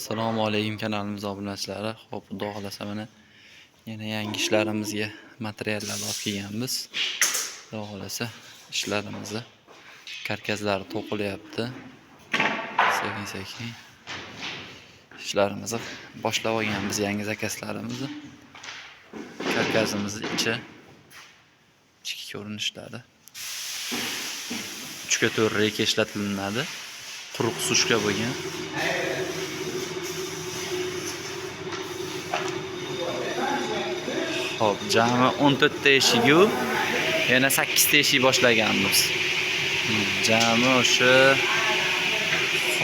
Assalomu alaykum kanalimiz obunachilari. Xo'p, xudo xolasa mana yana yangi ishlarimizga materiallar olib kelganmiz. Xudo xolasa ishlarimizni karkazlari to'qilyapti. Sekin-sekin ishlarimizni boshlab olganmiz, yangi zakazlarimizni. Karkazimizni ichki ko'rinishlari 3x4 reyka ishlatilinadi. Quruq sushka bo'lgan. Hop, jami 14 ta eshigi, yana 8 ta eshik boshlaganmiz. Jami o'sha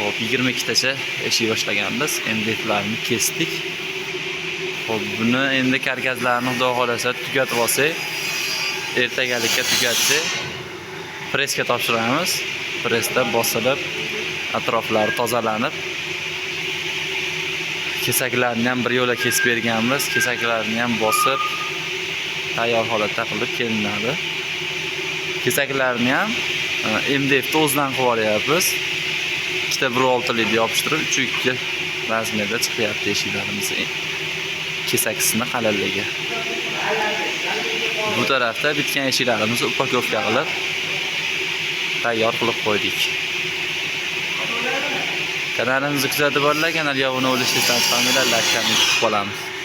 22 tacha eshik boshlaganmiz. MDFlarni kesdik. Hop, buni endi karkazlarni xudo xolasa tugatib olsak, ertagalikka tugatsak, presga topshiramiz. Presda bosilib, atroflari tozalanib, kesaklarni ham bir yo'la kesib berganmiz. Kesaklarni ham bosib, tayyor holatda qilib kelinadi. Kesaklarni ham MDF o'zidan qilib olyapmiz. Ikkita 1.6 lik yopishtirib 3.2 razmerda chiqyapti eshiklarimiz. Kesakisini qalalligi. Bu tarafda bitgan eshiklarimizni upakovka qilib tayyor qilib qo'ydik. Kanalimizni kuzatib borlar, kanalga obuna bo'lishni unutmanglar, like qilib qolamiz.